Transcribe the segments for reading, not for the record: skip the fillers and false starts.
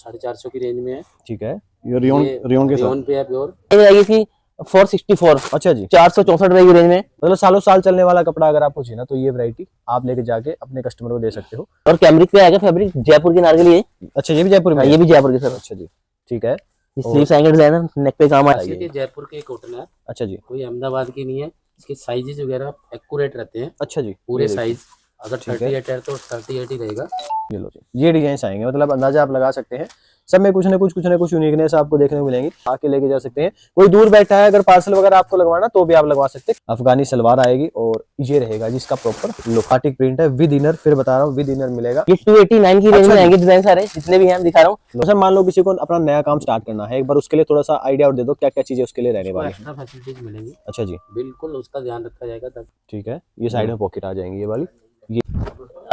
450 की रेंज में है। ठीक है, ये रियोन के साथ पे है प्योर। ये 464। अच्छा जी, 464 रुपए की रेंज में। मतलब सालों साल चलने वाला कपड़ा अगर आपको चाहिए ना तो ये वैरायटी आप लेके जाके अपने कस्टमर को दे सकते हो। और कैमरिक पे आएगा फैब्रिक, जयपुर की नारगली है। अच्छा, ये भी जयपुर में? ये भी जयपुर के सर। अच्छा जी, ठीक है। स्लीव्स आएंगे डिजाइनर, नेक पे काम आएगा। ये जयपुर के कॉटन है। अच्छा जी, कोई अहमदाबाद की नहीं है। इसके साइजेस वगैरह एक्यूरेट रहते हैं। अच्छा जी, पूरे साइज अगर 38 है तो 38 ही रहेगा। ये लो जी, ये डिजाइन आएंगे, मतलब अंदाजा आप लगा सकते हैं। सब में कुछ ना कुछ यूनिकनेस आपको देखने को मिलेंगी। आके लेके जा सकते हैं। कोई दूर बैठा है, अगर पार्सल वगैरह आपको लगवाना तो भी आप लगवा सकते हैं। अफगानी सलवार आएगी और ये रहेगा जिसका प्रॉपर लोकाटिक प्रिंट है विद इनर। फिर बता रहा हूँ विद इनर मिलेगा। ये 289 की रेंज में आएंगे डिजाइन सारे, जितने भी हैं दिखा रहा हूँ। सर मान लो किसी को अपना नया काम स्टार्ट करना है, एक बार उसके लिए थोड़ा सा आइडिया और दे दो, क्या क्या चीजें उसके लिए रहने वाली है। एक्स्ट्रा फैसिलिटीज मिलेंगी। अच्छा जी, बिल्कुल उसका ध्यान रखा जाएगा तब। ठीक है। ये साइड में पॉकेट आ जाएंगी ये वाली। ये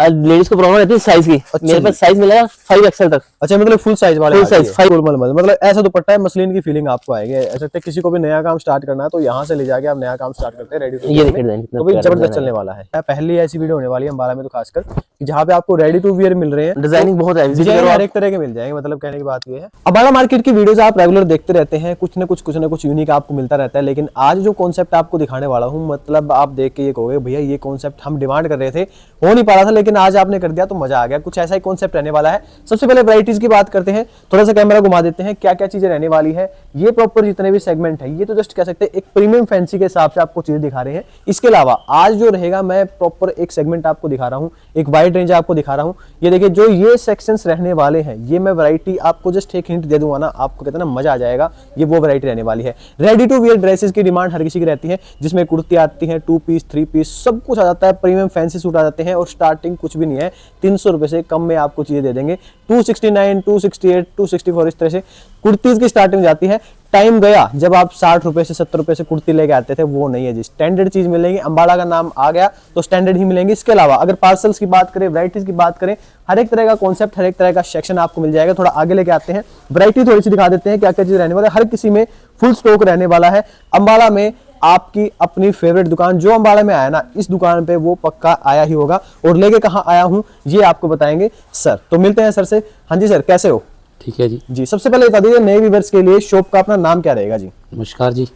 लेडीज को प्रॉब्लम रहती है साइज की। मेरे पास साइज मिलेगा 5XL तक। अच्छा, मतलब फुल साइज वाले, फुल साइज 5। मतलब ऐसा दुपट्टा है, मसलिन की फीलिंग आपको आएगी। ऐसा किसी को भी नया काम स्टार्ट करना है तो यहाँ से ले जाके आप नया काम स्टार्ट करते हैं रेडी टू ये देखिए डिजाइन तो भी जबरदस्त चलने वाला है। पहली ऐसी वीडियो होने वाली है अंबाला में तो खासकर कि जहाँ पे आपको रेडी टू वियर मिल रहे हैं। डिजाइनिंग बहुत है, डिजाइन हर एक तरह के मिल जाएंगे। मतलब कहने की बात ये है, अंबाला मार्केट की वीडियोस आप रेगुलर देखते रहते हैं, कुछ ना कुछ यूनिक आपको मिलता रहता है। लेकिन आज जो कॉन्सेप्ट आपको दिखाने वाला हूँ, मतलब आप देख के ये कहोगे भैया ये कॉन्सेप्ट हम डिमांड कर रहे थे, हो नहीं पा रहा था, लेकिन आज आपने कर दिया तो मजा आ गया। कुछ ऐसा ही कॉन्सेप्ट रहने वाला है। सबसे पहले वैरायटीज की बात करते हैं, थोड़ा सा कैमरा घुमा देते हैं, क्या क्या चीजें रहने वाली है। ये प्रॉपर जितने भी सेगमेंट है, ये तो जस्ट कह सकते हैं एक प्रीमियम फैंसी के हिसाब से आपको चीजें दिखा रहे हैं। इसके अलावा आज जो रहेगा, मैं प्रॉपर एक सेगमेंट आपको दिखा रहा हूँ, एक वाइड रेंज आपको दिखा रहा हूँ। ये देखिए जो ये सेक्शंस रहने वाले हैं, ये मैं वैरायटी आपको जस्ट एक हिंट दे दूंगा ना, आपको कहते हैं ना मजा आ जाएगा। ये वो वैरायटी रहने वाली है। रेडी टू वियर ड्रेसेस की डिमांड हर किसी की रहती है, जिसमें कुर्ती आती है, 2 पीस 3 पीस सब कुछ आ जाता है। प्रीमियम फैंसी सूट आ जाते हैं और स्टार्टिंग कुछ भी नहीं है, 300 रुपए से कम में आपको चीजें दे देंगे। 269, 268, 264 इस तरह से कुर्तीज की स्टार्टिंग जाती है। टाइम गया जब आप 60 रुपए से 70 रुपए से कुर्ती लेके आते थे, वो नहीं है जी। स्टैंडर्ड चीज मिलेगी। अंबाला का नाम आ गया तो स्टैंडर्ड ही मिलेंगी। इसके अलावा अगर पार्सल्स की बात करें, वैरायटीज की बात करें, हर एक तरह का कॉन्सेप्ट, हर एक तरह का सेक्शन आपको मिल जाएगा। थोड़ा आगे लेके आते हैं, वैरायटी थोड़ी सी दिखा देते हैं क्या क्या चीज रहने वाला है। हर किसी में फुल स्टॉक रहने वाला है। अंबाला में आपकी अपनी फेवरेट दुकान, जो अंबाला में आया ना, इस दुकान पे वो पक्का आया ही होगा। और लेके कहाँ आया हूँ ये आपको बताएंगे सर। तो मिलते हैं सर से। हाँ जी सर, कैसे हो? ठीक है जी। जी, सबसे पहले बता दीजिए नए व्यूअर्स के लिए शॉप का अपना नाम क्या रहेगा जी? नमस्कार जी,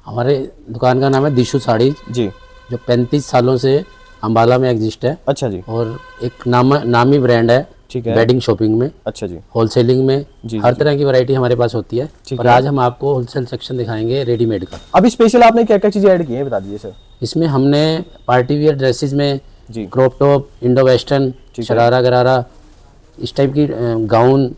हमारे दुकान का नाम है दिशु साड़ी जी, जो 35 सालों से अंबाला में एग्जिस्ट है। अच्छा जी, और एक नामी ब्रांड है। ठीक है। वेडिंग शॉपिंग में, अच्छा जी, होलसेलिंग में जी, हर तरह की वैरायटी हमारे पास होती है। ठीक और है। आज हम आपको होलसेल सेक्शन दिखाएंगे रेडीमेड का। अभी स्पेशल आपने क्या क्या चीजें ऐड की हैं बता दीजिए सर। इसमें हमने पार्टी वियर ड्रेसेस में जी, crop top, indo western, sharara gharara, इस टाइप की गाउन,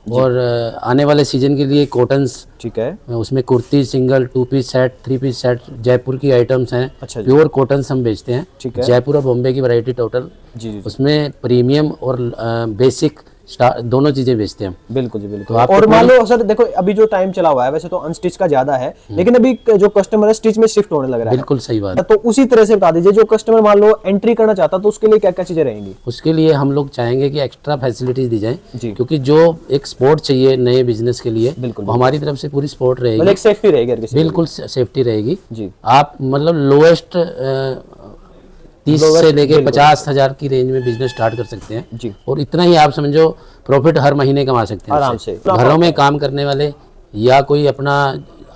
और आने वाले सीजन के लिए कॉटन्स, ठीक है, उसमें kurti, single, 2 piece set, 3 piece set, Jaipur की आइटम्स हैं। अच्छा जी, प्योर कॉटन्स हम बेचते हैं। ठीक है, जयपुर और बॉम्बे की वैरायटी टोटल। जी जी, उसमें प्रीमियम और बेसिक दोनों चीजें बेचते हैं। बिल्कुल जी, बिल्कुल। तो और मान लो सर देखो, अभी जो टाइम चला हुआ है, वैसे तो अनस्टिच का ज्यादा है, लेकिन अभी जो कस्टमर है स्टिच में शिफ्ट होने लग रहा है। बिल्कुल सही बात है। तो उसी तरह से बता दीजिए, जो कस्टमर मान लो एंट्री करना चाहता तो उसके लिए क्या क्या चीजें रहेंगी? उसके लिए हम लोग चाहेंगे कि एक्स्ट्रा फैसिलिटीज दी जाए, जी, क्योंकि जो एक सपोर्ट चाहिए नए बिजनेस के लिए, बिल्कुल, वो हमारी तरफ से पूरी सपोर्ट मतलब रहेगी। एक सेफ्टी रहेगी हर किसी की। बिल्कुल सेफ्टी रहेगी जी, आप मतलब लोएस्ट 30 से लेके 50,000 की रेंज में बिजनेस स्टार्ट कर सकते हैं जी, और इतना ही आप समझो प्रॉफिट हर महीने कमा सकते हैं आराम उससे। से। घरों में काम करने वाले या कोई अपना,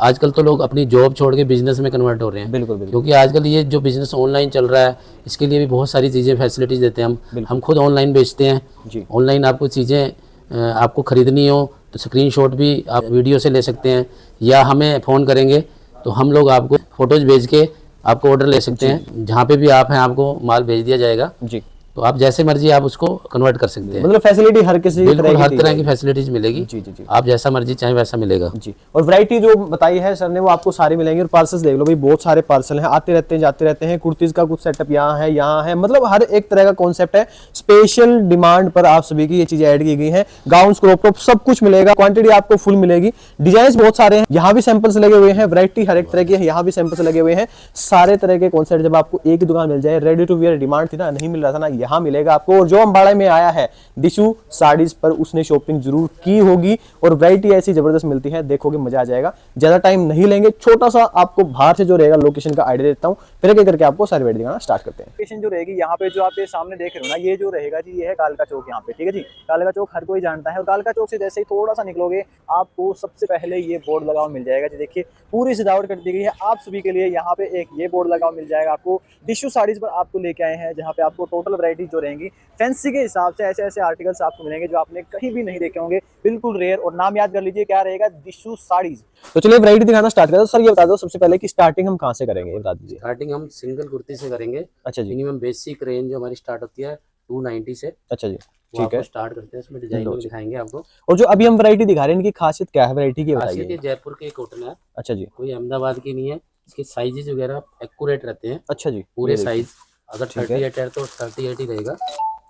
आजकल तो लोग अपनी जॉब छोड़ के बिजनेस में कन्वर्ट हो रहे हैं। बिल्कुल बिल्कुल, क्योंकि आजकल ये जो बिजनेस ऑनलाइन चल रहा है, इसके लिए भी बहुत सारी चीज़ें फैसिलिटीज देते हैं। हम खुद ऑनलाइन बेचते हैं जी, ऑनलाइन आपको चीज़ें आपको खरीदनी हो तो स्क्रीनशॉट भी आप वीडियो से ले सकते हैं, या हमें फ़ोन करेंगे तो हम लोग आपको फ़ोटोज़ भेज के आपको ऑर्डर ले सकते हैं। जहाँ पे भी आप हैं आपको माल भेज दिया जाएगा। जी, तो आप जैसे मर्जी आप उसको कन्वर्ट कर सकते हैं। मतलब फैसिलिटी हर किसी बिल्कुल हर तरह की फैसिलिटीज मिलेगी। जी जी जी, आप जैसा मर्जी चाहें वैसा मिलेगा जी। और वैरायटी जो बताई है सर ने वो आपको सारी मिलेंगी। और पार्सल्स देख लो भाई, बहुत सारे पार्सल हैं, आते रहते हैं जाते रहते हैं। कुर्तीज का कुछ सेटअप यहाँ है, मतलब हर एक तरह का कॉन्सेप्ट है। स्पेशल डिमांड पर आप सभी की ये चीजें ऐड की गई हैं। गाउन, क्रॉप टॉप सब कुछ मिलेगा। क्वांटिटी आपको फुल मिलेगी। डिजाइन बहुत सारे हैं, यहाँ भी सैंपल्स लगे हुए हैं। वैरायटी हर एक तरह की है, यहाँ भी सैंपल्स लगे हुए हैं। सारे तरह के कॉन्सेप्ट जब आपको एक ही दुकान मिल जाए, रेडी टू वियर डिमांड थी ना, नहीं मिल रहा था ना, यहाँ मिलेगा आपको। और जो अम्बाड़ा में आया है दिशु साड़ीज पर, उसने शॉपिंग जरूर की होगी और वैरायटी ऐसी जबरदस्त मिलती है, देखोगे मजा आ जाएगा। ज्यादा टाइम नहीं लेंगे, छोटा सा आपको बाहर से जो रहेगा लोकेशन का आइडिया देता हूँ, फिर एक करके आपको सारी वैरायटी दिखाना स्टार्ट करते हैं। लोकेशन जो रहेगी यहाँ पे जो आप ये सामने देख रहे हो ना, ये जो रहेगा जी, ये है कालका चौक यहाँ पे, ठीक है जी। कालका चौक हर कोई जानता है, और कालका चौक से जैसे ही थोड़ा सा निकलोगे आपको सबसे पहले ये बोर्ड लगा हुआ मिल जाएगा जी। देखिए पूरी सजावट कर दी गई है आप सभी के लिए। यहाँ पे एक ये बोर्ड लगा हुआ मिल जाएगा आपको, दिशु साड़ीज पर आपको लेके आए हैं, जहाँ पे आपको टोटल वैरायटी जो रहेंगी फैंसी के हिसाब से ऐसे ऐसे आर्टिकल्स आपको मिलेंगे जो आपने कहीं भी नहीं देखे होंगे, बिल्कुल रेयर। और नाम याद कर लीजिए क्या रहेगा, दिशु साड़ीज। तो चलिए वैरायटी दिखाना स्टार्ट करते हैं। सर ये बता दो सबसे पहले कि स्टार्टिंग हम कहाँ से करेंगे, ये बता दीजिए। स्टार्टिंग हम सिंगल कुर्ती से करेंगे। अच्छा जी। मिनिमम बेसिक रेंज जो हमारी स्टार्ट होती है 290 से। अच्छा जी, वो ठीक है। आपको स्टार्ट करते हैं, उसमें डिजाइन भी दिखाएंगे आपको। और जो अभी हम वैरायटी दिखा रहे हैं, इनकी खासियत क्या है, वैरायटी की खासियत बताइए। ये जयपुर के कॉटन है, अच्छा जी। कोई अहमदाबाद की नहीं है। इसके साइजेस वगैरह एक्यूरेट रहते हैं, अच्छा जी, पूरे ये देखिए। साइज। अगर 38 है तो 38 ही रहेगा।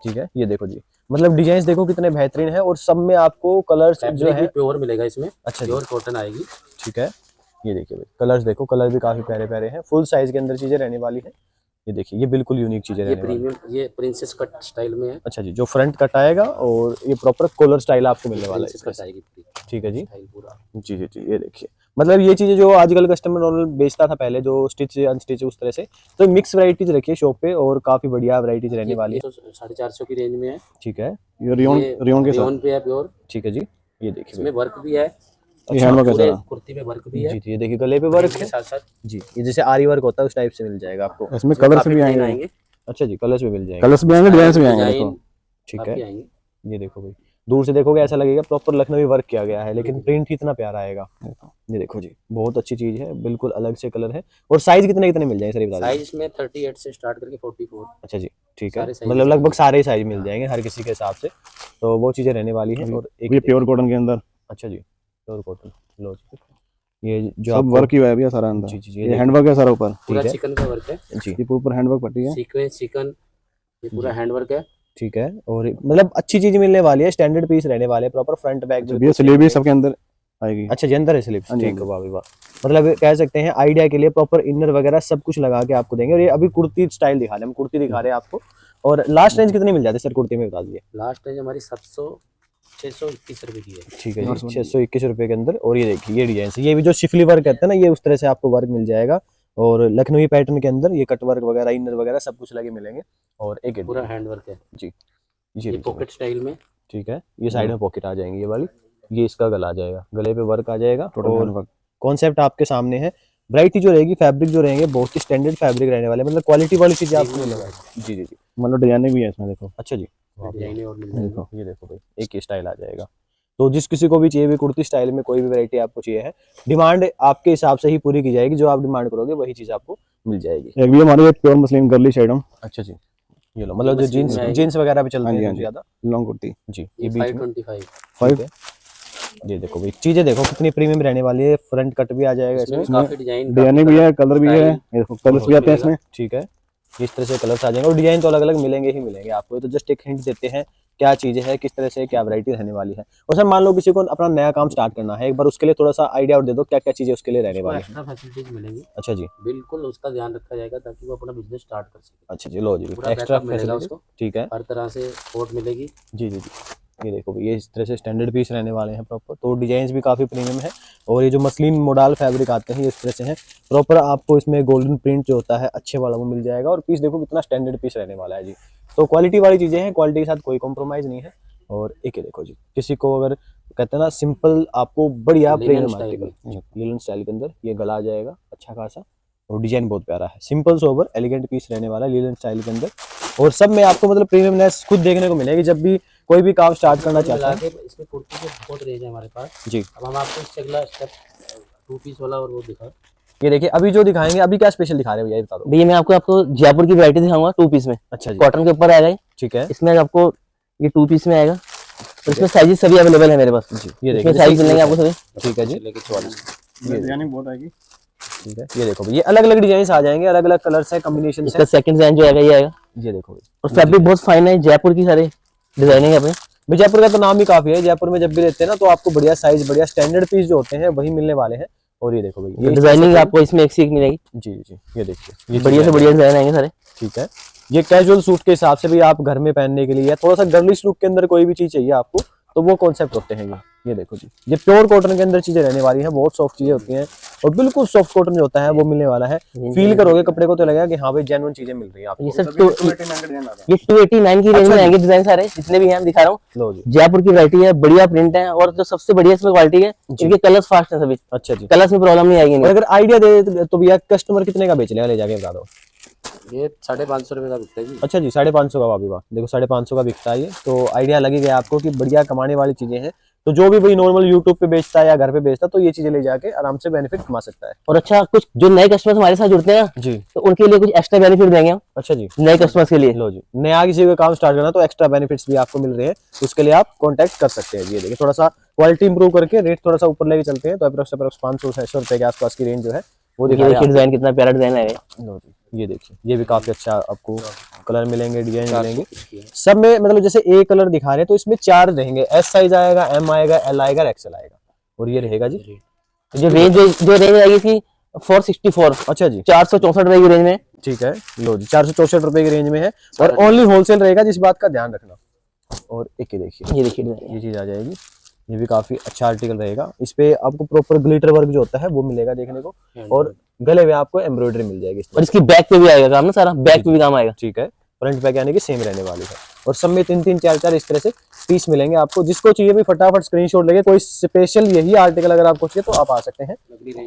ठीक है, ये देखो जी, मतलब डिजाइन देखो कितने बेहतरीन है, और सब में आपको कलर्स जो है प्योर मिलेगा इसमें। अच्छा प्योर कॉटन आएगी। ठीक है, ये देखिए भाई कलर्स देखो, कलर भी काफी प्यारे प्यारे हैं, फुल साइज के अंदर चीजें रहने वाली है। ये देखिए ये बिल्कुल यूनिक चीजें ये रहने वाली है। प्रीमियम, ये प्रिंसेस कट स्टाइल में है। अच्छा जी, जो फ्रंट कट आएगा और ये प्रॉपर कॉलर स्टाइल आपको मिलने वाला है प्रिंसेस इसमें। कट आएगी पूरी, ठीक है जी, स्टाइल पूरा। जी जी जी, ये देखिए मतलब ये चीजें जो आजकल कस्टमर नॉर्मल बेचता था पहले, जो स्टिच अनस्टिच उस तरह से, तो मिक्स वैरायटीज रखी है शॉप पे और काफी बढ़िया वैरायटीज रहने वाली है। तो 450 की रेंज में है। ठीक है, ये रियोन के साथ रियोन पे है प्योर। ठीक है जी, ये देखिए इसमें वर्क भी है। ये हैंडवर्क है पूरे सारा। कुर्ती में वर्क भी है जी जी, ये देखिए गले पे वर्क के है साथ साथ। जी, ये जैसे आरी वर्क होता है उस टाइप से मिल जाएगा आपको। इसमें कलर्स काफी भी डिजाइन आएंगे, अच्छा जी, कलर्स भी मिल जाएंगे। कलर्स भी आएंगे, डिजाइन भी आएंगे। डिजाइन देखो ठीक काफी है, आएंगे। ये देखो भाई दूर से देखोगे ऐसा लगेगा प्रॉपर लखनवी वर्क किया गया है, लेकिन प्रिंट कितना प्यारा आएगा। ये देखो जी, बहुत अच्छी चीज है, बिल्कुल अलग से कलर है। और साइज कितने कितने मिल जाएंगे सर, ये बता दीजिए। साइज में 38 से स्टार्ट करके 44। अच्छा जी, ठीक है, सारे size मतलब लगभग सारे ही साइज मिल जाएंगे हर किसी के हिसाब से, तो वो चीजें रहने वाली है। और एक ये प्योर कॉटन के अंदर अच्छा जी, प्योर कॉटन, लो जी, ये जो सब आपको- वर्क ही हुआ है भैया सारा अंदर। जी जी जी, ये हैंडवर्क है सारा ऊपर, पूरा है। चिकन का वर्क है। जी ये ऊपर हैंडवर्क पट्टी है। सीक्वेंस चिकन, ये पूरा हैंडवर्क है। ठीक है, और मतलब अच्छी चीज मिलने वाली है, स्टैंडर्ड पीस रहने वाले, प्रॉपर फ्रंट बैक। भैया स्लीव भी सबके अंदर आएगी। अच्छा जी, अंदर है स्लिप, हाँ जी, ठीक हाँ है, वाह भाई वाह। मतलब कह सकते हैं आइडिया के लिए प्रॉपर इनर वगैरह सब कुछ लगा के आपको देंगे। और ये अभी कुर्ती स्टाइल दिखा रहे हैं, हम कुर्ती दिखा रहे हैं आपको। और लास्ट रेंज कितनी मिल जाती है सर कुर्ती में, बता दीजिए। लास्ट रेंज हमारी 621 रुपए की है। ठीक है जी, 621 रुपए के अंदर। और ये देखिए ये डिजाइन से, ये भी जो शिफली वर्क कहते हैं ना, ये उस तरह से आपको वर्क मिल जाएगा। और लखनवी पैटर्न के अंदर ये कट वर्क वगैरह, इनर वगैरह सब कुछ लगे मिलेंगे। और एक ये पूरा हैंडवर्क है। जी, ये देखिए। पॉकेट स्टाइल में। ठीक है, ये साइड में पॉकेट आ जाएंगी, ये वाली, ये इसका गला आ जाएगा, गले पे वर्क आ जाएगा। टोटल और हैंडवर्क। कॉन्सेप्ट आपके सामने है। वैरायटी जो रहेगी, फैब्रिक जो रहेंगे बहुत ही स्टैंडर्ड फैब्रिक रहने वाले, मतलब क्वालिटी वाली चीजें आपको मिलेगा। जी जी जी, मतलब डिजाइनिंग भी है इसमें, देखो अच्छा जी, डिजाइन और मिल जाएगी। देखो ये देखो भाई, एक ही स्टाइल आ जाएगा। तो जिस किसी को भी चाहिए भी कुर्ती स्टाइल में कोई भी वैरायटी आपको चाहिए है, डिमांड आपके हिसाब से ही पूरी की जाएगी, जो आप डिमांड करोगे वही चीज आपको मिल जाएगी। एक भी हमारी प्योर मसलिन गर्लिश आइटम, अच्छा जी, ये लो, मतलब जो मशीन जीन्स में आएगी। जीन्स वगैरह पे चलते हाँ जी, हैं हाँ जी। ज्यादा। लॉन्ग कुर्ती जी, ये ये बीच में 525। 5 ये देखो भाई चीजें देखो कितनी प्रीमियम रहने वाली है। फ्रंट कट भी आ जाएगा इसमें, इसमें काफी डिजाइन, डिजाइनिंग भी है, कलर भी है। ये देखो कलर्स भी आते हैं इसमें। ठीक है, इस तरह से कलर्स आ जाएंगे और डिजाइन तो अलग अलग मिलेंगे ही मिलेंगे आपको। ये तो जस्ट एक हिंट देते हैं क्या चीजें है, किस तरह से क्या वैरायटी रहने वाली है। और सर मान लो किसी को अपना नया काम स्टार्ट करना है, एक बार उसके लिए थोड़ा सा आइडिया और दे दो क्या क्या चीजें उसके लिए रहने वाली है। एक्स्ट्रा फैसिलिटीज मिलेंगी। अच्छा जी, बिल्कुल उसका ध्यान रखा जाएगा ताकि वो अपना बिजनेस स्टार्ट कर सके। अच्छा जी, लो जी, पूरा एक्स्ट्रा बैकअप मिलेगा फैसिलिटी। उसको, ठीक है, हर तरह से सपोर्ट मिलेगी। जी जी जी, ये देखो भाई, ये इस तरह से स्टैंडर्ड पीस रहने वाले हैं प्रॉपर। तो डिजाइन भी काफी प्रीमियम है। और ये जो मसलिन मोडाल फैब्रिक आते हैं ये इस तरह से हैं प्रॉपर, आपको इसमें गोल्डन प्रिंट जो होता है अच्छे वाला वो मिल जाएगा। और पीस देखो कितना स्टैंडर्ड पीस रहने वाला है जी। तो क्वालिटी वाली चीजें हैं, क्वालिटी के साथ कोई कॉम्प्रोमाइज नहीं है। और एक ये देखो जी, किसी को अगर कहते हैं ना सिंपल आपको बढ़िया Linen premium style article, linen style के अंदर ये गला आ जाएगा अच्छा खासा। और डिजाइन बहुत प्यारा है, सिंपल सोबर एलिगेंट पीस रहने वाला है लिनन स्टाइल के अंदर। और सब में आपको मतलब प्रीमियमनेस खुद देखने को मिलेगी जब भी कोई भी काम स्टार्ट करना चाहता है। इसमें कुर्ती के बहुत रेंज है हमारे पास जी, अब हम आपको इससे अगला स्टेप 2 पीस वाला और वो दिखा। ये देखिए अभी जो दिखाएंगे, अभी क्या स्पेशल दिखा रहे हैं भैया ये बता दो। भैया मैं आपको जयपुर की वैरायटी दिखाऊंगा 2 पीस में। अच्छा जी, कॉटन के ऊपर आएगा ये। ठीक है इसमें आपको ये 2 पीस में आएगा और इसमें साइजेस सभी अवेलेबल है मेरे पास जी। ये इसमें देखिए साइज मिलेंगे आपको सभी। ठीक है जी, लेके 44। डिजाइनिंग बहुत आएगी। ठीक है, ये देखो भाई, ये अलग अलग डिजाइन आ जाएंगे, अलग अलग कलर्स है, कॉम्बिनेशन इसका है। सेकंड डिजाइन जो आएगा ये आएगा ये देखो भाई, और फैब्रिक बहुत फाइन है, जयपुर की सारे डिजाइनिंग है अपने। भाई जयपुर का तो नाम ही काफी है। जयपुर में जब भी रहते हैं ना तो आपको बढ़िया साइज, बढ़िया स्टैंडर्ड पीस जो होते हैं वही मिलने वाले हैं। और ये देखो भाई, ये डिजाइनिंग आपको इसमें एक से एक मिलेगी। जी जी, ये देखिए ये बढ़िया से बढ़िया डिजाइन आएंगे सारे। ठीक है, ये कैजुअल सूट के हिसाब से भी आप घर में पहनने के लिए या थोड़ा सा गर्लिश लुक के अंदर कोई भी चीज चाहिए आपको तो वो कॉन्सेप्ट होते हैं ये देखो जी, ये प्योर कॉटन के अंदर चीजें रहने वाली हैं, बहुत सॉफ्ट चीजें होती हैं और बिल्कुल सॉफ्ट कॉटन जो होता है वो मिलने वाला है। फील करोगे कपड़े को तो लगेगा कि हाँ भाई जेन्युइन चीजें मिल रही है आपको। ये सर ये 289 की रेंज में आएंगे डिजाइन सारे जितने भी हैं हम दिखा रहा हूँ। लो जी, जयपुर की वैरायटी है, बढ़िया प्रिंट है और जो सबसे बढ़िया इसमें क्वालिटी है इनके कलर्स फास्ट है सभी। अच्छा जी, कलर्स में प्रॉब्लम नहीं आएगी और इन्हें। अगर आइडिया दे तो भैया कस्टमर कितने का बेच लेगा, ले जाके बता दो। ये 550 रुपये का बिकता है जी। अच्छा जी, 550 का भाभी वाह, देखो 550 का बिकता है ये, तो आइडिया लगी गया आपको कि बढ़िया कमाने वाली चीजें हैं। तो जो भी भाई नॉर्मल यूट्यूब पे बेचता है या घर पे बेचता है तो ये चीजें ले जाके आराम से बेनिफिट कमा सकता है। और अच्छा कुछ जो नए कस्टमर्स हमारे साथ जुड़ते हैं जी, तो उनके लिए कुछ एक्स्ट्रा बेनिफिट देंगे हम अच्छा जी, नए कस्टमर्स के लिए। लो जी, नया किसी का काम स्टार्ट करना तो एक्स्ट्रा बेनिफिट्स भी आपको मिल रहे हैं, उसके लिए आप कांटेक्ट कर सकते हैं। ये देखिए थोड़ा सा क्वालिटी इंप्रूव करके रेट थोड़ा सा ऊपर लेके चलते हैं तो अप्रोक्स 500-600 रुपए के आसपास की रेंज जो है वो ये दिखा देखिए डिजाइन कितना प्यारा डिजाइन है। लो जी, ये देखिए ये भी काफी अच्छा आपको कलर मिलेंगे, डिजाइन मिलेंगे सब में। मतलब जैसे एक कलर दिखा रहे हैं तो इसमें 4 रहेंगे, एस साइज आएगा, एम आएगा, एल आएगा, एक्सएल आएगा और ये रहेगा जी। जो रेंज आएगी इसकी 464, अच्छा जी, 464 रुपए की रेंज में। ठीक है, लो जी 464 रुपए की रेंज में है और ओनली होलसेल रहेगा, जिस बात का ध्यान रखना। और एक ये देखिए ये देखिए डिजाइन ये चीज आ जाएगी, ये भी काफी अच्छा आर्टिकल रहेगा। इस पे आपको प्रॉपर ग्लिटर वर्क जो होता है वो मिलेगा देखने को और गले में आपको एम्ब्रॉयडरी मिल जाएगी इस तरह और इसकी बैक पे भी आएगा काम ना सारा, बैक पे भी काम आएगा। ठीक है, फ्रंट बैक यानी कि सेम रहने वाली है और सब में 3-3 4-4 इस तरह से पीस मिलेंगे आपको। जिसको चाहिए भी फटाफट स्क्रीनशॉट लेके, कोई स्पेशल यही आर्टिकल अगर आपको चाहिए तो आप आ सकते हैं।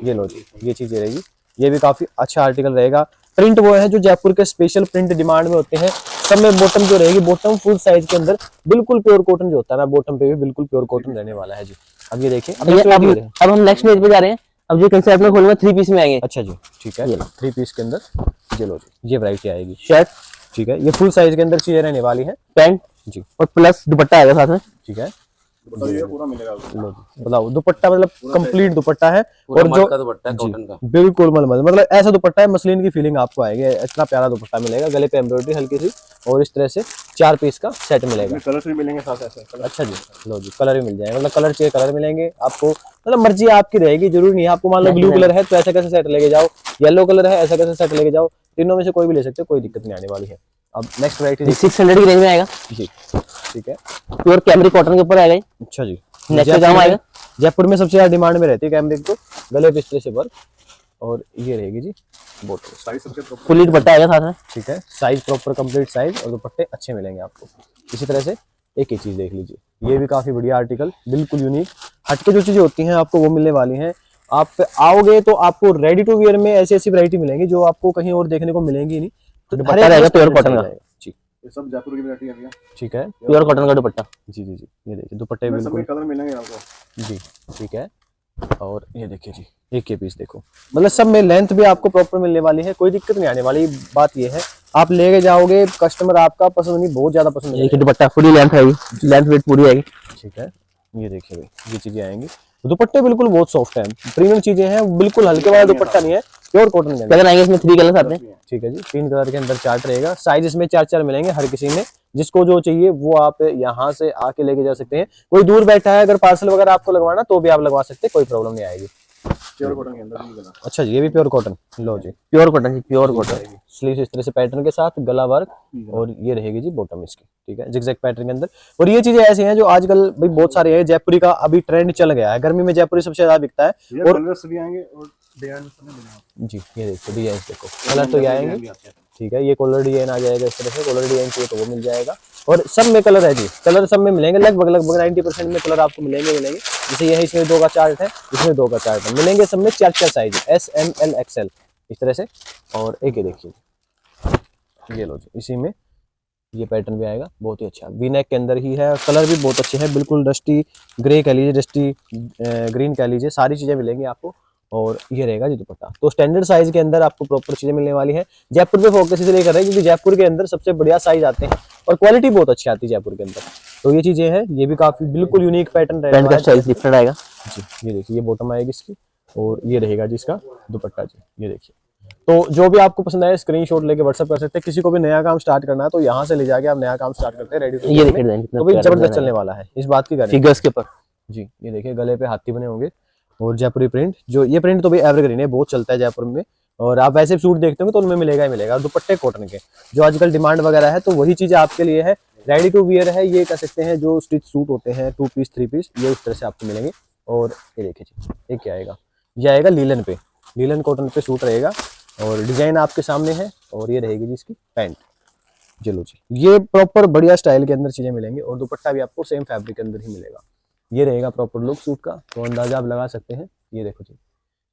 ये लो जी, ये चीज रहेगी, ये भी काफी अच्छा आर्टिकल रहेगा। प्रिंट वो है जो जयपुर के स्पेशल प्रिंट डिमांड में होते हैं। सब में बॉटम जो रहेगी, बॉटम फुल साइज के अंदर बिल्कुल प्योर कॉटन जो होता है ना, बॉटम पे भी बिल्कुल प्योर कॉटन रहने वाला है जी। अब ये देखिए अब हम नेक्स्ट पेज पे जा रहे हैं। अब जो कंसेप्ट में खोलूंगा 3 पीस में आएंगे। अच्छा जी, ठीक है, 3 पीस के अंदर ये लो जी, ये वैरायटी आएगी। शर्ट, ठीक है, ये फुल साइज के अंदर चीजें रहने वाली है पैंट जी, और प्लस दुपट्टा आएगा साथ में। ठीक है, पूरा मिलेगा लो जी, बताओ दुपट्टा मतलब कंप्लीट दुपट्टा है और मल जो का दुपट्टा है कॉटन का। बिल्कुल मलमल, मतलब ऐसा दुपट्टा है, मसलिन की फीलिंग आपको आएगी। इतना प्यारा दुपट्टा मिलेगा, गले पे एम्ब्रॉयडरी हल्की सी और इस तरह से 4 पीस का सेट मिलेगा। कलर्स भी मिलेंगे साथ ऐसे। अच्छा जी, लो जी, कलर भी मिल जाएगा, मतलब कलर चाहिए कलर मिलेंगे आपको, मतलब मर्जी आपकी रहेगी। जरूरी नहीं है आपको मान लो ब्लू कलर है तो ऐसा कैसे सेट लेके जाओ, येलो कलर है ऐसा कैसे सेट लेके जाओ, तीनों में से कोई भी ले सकते हो, कोई दिक्कत नहीं आने वाली है। अब नेक्स्ट वैरायटी 600 की रेंज में आएगा जी, ठीक है, प्योर कैमरिक कॉटन के ऊपर आएगा। अच्छा जी, नेक्स्ट पे काम आएगा। जयपुर में सबसे ज्यादा डिमांड में रहती है कैमरिक, तो गले पे इस तरह से वर्क और ये रहेगी जी बॉटम। साइज सबसे फुल दुपट्टा आएगा साथ में। ठीक है, साइज प्रॉपर कंप्लीट साइज और दुपट्टे अच्छे मिलेंगे आपको। इसी तरह से एक ही चीज देख लीजिए, ये भी काफी बढ़िया आर्टिकल, बिल्कुल यूनिक हटके जो चीजें होती हैं आपको वो मिलने वाली हैं। आप आओगे तो आपको रेडी टू वियर में ऐसी ऐसी वैरायटी मिलेंगी जो आपको कहीं और देखने को मिलेंगी नहीं। तो दुपट्टा रहेगा प्योर कॉटन का। जी, ये सब जयपुर की वैरायटी है भैया। ठीक है, प्योर कॉटन का दुपट्टा। जी जी जी, ये देखिए दुपट्टे सब बिल्कुल में कलर मिलेंगे आपको। जी, ठीक है। और ये देखिए जी, एक के पीस देखो, मतलब सब में लेंथ भी आपको प्रॉपर मिलने वाली है, कोई दिक्कत नहीं आने वाली। बात ये है आप लेके जाओगे, कस्टमर आपका पसंद नहीं, बहुत ज्यादा पसंद देखिए दुपट्टा फुली लेंथ आएगी, लेंथ वेट पूरी आएगी। ठीक है, ये देखिए भाई ये चीजें आएंगी। दुपट्टे बिल्कुल बहुत सॉफ्ट है, प्रीमियम चीजें हैं, बिल्कुल हल्के वाला दुपट्टा नहीं है, प्योर कॉटन के अंदर। कलर आएंगे इसमें 3 कलर आते हैं। ठीक है जी, 3 कलर के अंदर चार्ट रहेगा, साइज इसमें 4-4 मिलेंगे हर किसी में। जिसको जो चाहिए वो आप यहाँ से आके लेके जा सकते हैं। कोई दूर बैठा है, अगर पार्सल वगैरह आपको लगवाना तो भी आप लगवा सकते हैं, कोई प्रॉब्लम नहीं आएगी। प्योर कॉटन के अंदर भी गला। अच्छा जी, ये भी प्योर कॉटन, लो जी, प्योर कॉटन जी, प्योर कॉटन। स्लीव इस तरह से पैटर्न के साथ, गला वर्क और ये रहेगी जी बॉटम इसकी। ठीक है, जिगजैग पैटर्न के अंदर। और ये चीजें ऐसी हैं जो आजकल भाई बहुत सारे हैं, जयपुरी का अभी ट्रेंड चल गया है, गर्मी में जयपुरी सबसे ज्यादा बिकता है। ये कलर्स भी आएंगे और डिजाइन सब में मिलेगा। जी, ये देखो डिजाइन देखो, कलर तो ये आएंगे। ठीक है, ये कॉलर डिजाइन आ जाएगा इस तरह से, कॉलर डिजाइन चाहिए तो वो मिल जाएगा। और सब में कलर है जी, कलर सब में मिलेंगे, लगभग 90% में कलर आपको मिलेंगे। जैसे ये है, इसमें 2 का चार्ट है, इसमें 2 का चार्ट है, मिलेंगे सब में 4-4 size, S, M, L, XL इस तरह से। और एक ये देखिए, ये लो जी, इसी में ये पैटर्न भी आएगा, बहुत ही अच्छा वी नेक के अंदर ही है। कलर भी बहुत अच्छे हैं, बिल्कुल डस्टी ग्रे कह लीजिए, डस्टी ग्रीन कह लीजिए, सारी चीजें मिलेंगी आपको। और ये रहेगा जी दुपट्टा। तो स्टैंडर्ड साइज के अंदर आपको प्रॉपर चीजें मिलने वाली है। जयपुर पे फोकस इसलिए कर रहे हैं क्योंकि जयपुर के अंदर सबसे बढ़िया साइज आते हैं और क्वालिटी बहुत अच्छी आती है जयपुर के अंदर। तो ये चीजें हैं, ये भी काफी बिल्कुल यूनिक पैटर्न पैंट का स्टाइल डिफरेंट आएगा जी। ये देखिए, ये बॉटम आएगी इसकी और ये रहेगा जी इसका दुपट्टा जी। ये देखिए, तो जो भी आपको पसंद आए स्क्रीनशॉट लेके व्हाट्सएप कर सकते हैं। किसी को भी नया काम स्टार्ट करना है तो यहाँ से ले जाके आप नया काम स्टार्ट करते हैं रेडी टू। ये देखिए डिजाइन कितना तो भाई प्यारा जबरदस्त डिजाइन चलने वाला है, इस बात की गारंटी फिगर्स के ऊपर। जी। ये देखिए, गले पे हाथी बने होंगे और जयपुरी प्रिंट, जो ये प्रिंट तो भाई एवरग्रीन है, बहुत चलता है जयपुर में। और आप वैसे सूट देखते होंगे तो उनमें मिलेगा ही मिलेगा। दुपट्टे कॉटन के, जो आजकल डिमांड वगैरह है, तो वही चीजें आपके लिए है। रेडी टू वियर है, ये कह सकते हैं जो स्टिच सूट होते हैं 2 पीस 3 पीस, ये उस तरह से आपको मिलेंगे। और ये देखिए जी, ये क्या आएगा, ये आएगा लीलन पे, लीलन कॉटन पे सूट रहेगा और डिजाइन आपके सामने है। और ये रहेगी जी इसकी पैंट। चलो जी, ये प्रॉपर बढ़िया स्टाइल के अंदर चीजें मिलेंगी और दुपट्टा भी आपको सेम फैब्रिक के अंदर ही मिलेगा। ये रहेगा प्रॉपर लुक सूट का, तो अंदाजा आप लगा सकते हैं। ये देखो जी,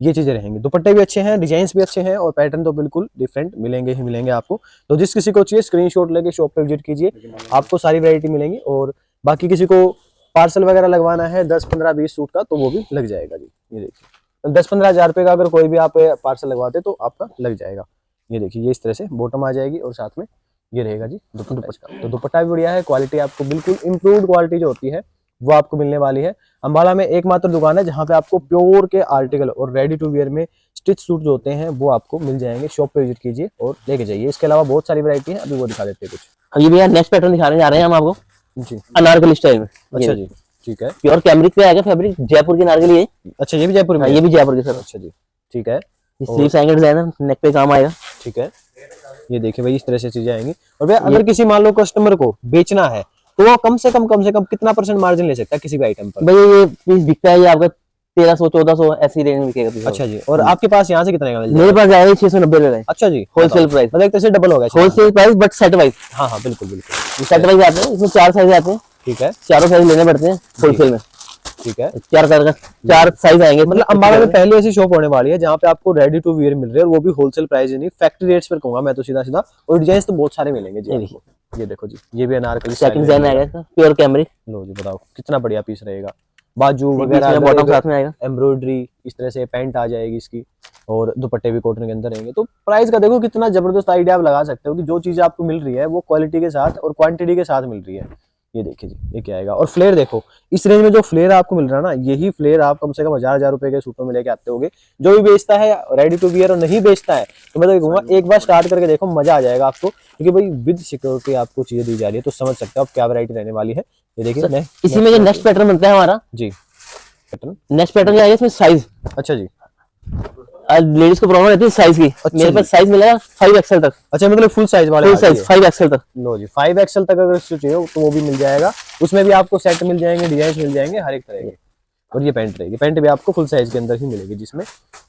ये चीजें रहेंगी। दुपट्टे भी अच्छे हैं, डिजाइन्स भी अच्छे हैं और पैटर्न तो बिल्कुल डिफरेंट मिलेंगे ही मिलेंगे आपको। तो जिस किसी को चाहिए स्क्रीनशॉट लेके शॉप पे विजिट कीजिए, आपको सारी वैरायटी मिलेंगी। और बाकी किसी को पार्सल वगैरह लगवाना है 10 15 20 सूट का, तो वो भी लग जाएगा जी। ये देखिए 10-15 हज़ार रुपये का अगर कोई भी आप पार्सल लगवाते तो आपका लग जाएगा। ये देखिए, ये इस तरह से बॉटम आ जाएगी और साथ में ये रहेगा जी दुपट्टा। तो दुपट्टा भी बढ़िया है, क्वालिटी आपको बिल्कुल इम्प्रूव्ड क्वालिटी जो होती है वो आपको मिलने वाली है। अम्बाला में एकमात्र दुकान है जहाँ पे आपको प्योर के आर्टिकल और रेडी टू वियर में स्टिच सूट जो होते हैं वो आपको मिल जाएंगे। शॉप पे विजिट कीजिए और लेके जाइए। इसके अलावा बहुत सारी वैरायटी है, अभी वो दिखा देते हैं कुछ। ये भैया नेक्स्ट पैटर्न दिखाने जा रहे हैं हम आपको जी, अनारकली स्टाइल में। अच्छा जी, ठीक है। प्योर कैमरिक पे आएगा फैब्रिक, जयपुर की अनारकली है। अच्छा, ये भी जयपुर में हाँ, है? ये भी जयपुर की सर। अच्छा जी, ठीक है। स्लीव्स आएंगे डिजाइनर, नेक पे काम आएगा। ठीक है, ये देखिए भाई, इस तरह से चीजें आएंगी। और भैया अगर किसी मान लो कस्टमर को बेचना है तो वो कम से कम कितना % मार्जिन ले सकता है किसी भी आइटम पर? भैया ये पीस बिकता है ये आपका 1300-1400 ऐसी रेंज में बिकेगा पीस। अच्छा जी, और आपके पास यहाँ से कितने का मिल जाएगा? मेरे पास जाएगा 690 में। अच्छा जी, होलसेल प्राइस, मतलब एक तरह से डबल हो गया। Wholesale price but set wise. हाँ हाँ, बिल्कुल बिल्कुल सेट वाइज आते हैं, इसमें 4 साइज आते हैं। ठीक है, चारों साइज लेने पड़ते हैं होलसेल में। ठीक है। 4 कलर का 4 साइज आएंगे। मतलब अम्बाला में पहले ऐसी शॉप होने वाली है जहाँ पे आपको रेडी टू वियर मिल रहे हैं और वो भी होलसेल प्राइस नहीं, फैक्ट्री रेट्स पर कहूंगा मैं तो सीधा सीधा। और डिजाइन तो बहुत सारे मिलेंगे जी आपको। ये देखो जी, ये भी अनारकली सेकंड डिजाइन आएगा इसका, प्योर कैमरिक। लो जी, बताओ कितना बढ़िया पीस रहेगा। बाजू बीच वगैरह में बॉटम साथ में आएगा, एम्ब्रॉयडरी इस तरह से पैंट आ जाएगी इसकी और दुपट्टे भी कॉटन के अंदर रहेंगे। तो प्राइस का देखो कितना जबरदस्त आइडिया आप लगा सकते हो कि जो चीज आपको मिल रही है वो क्वालिटी के साथ और क्वांटिटी के साथ मिल रही है। ये देखिए जी, ये क्या आएगा। और फ्लेयर देखो, इस रेंज में जो फ्लेयर आपको मिल रहा है ना, यही फ्लेयर आप कम से कम 1000 रुपए के सूटों में लेके आते होगे। जो भी बेचता है रेडी टू वियर और नहीं बेचता है तो मैं तो कहूंगा एक बार स्टार्ट करके देखो, मजा आ जाएगा आपको। क्योंकि भाई विद सिक्योरिटी आपको चीजें दी जा रही है, तो समझ सकते हो आप क्या वैरायटी रहने वाली है। ये देखिए इसी में जो नेक्स्ट पैटर्न बनता है हमारा जी, पैटर्न। नेक्स्ट पैटर्न आएगा इसमें साइज। अच्छा जी, लेडीज को प्रॉब्लम रहती है साइज की। मेरे पास साइज मिलेगा 5XL तक। अच्छा मतलब फुल साइज वाले, फुल साइज 5XL तक। लो जी, 5XL तक अगर चाहिए तो वो भी मिल जाएगा। उसमें भी आपको सेट मिल जाएंगे, डिजाइन मिल जाएंगे हर एक तरह के। और ये पैंट रहेगी, पैंट भी आपको फुल साइज के अंदर ही मिलेगी जिसमें।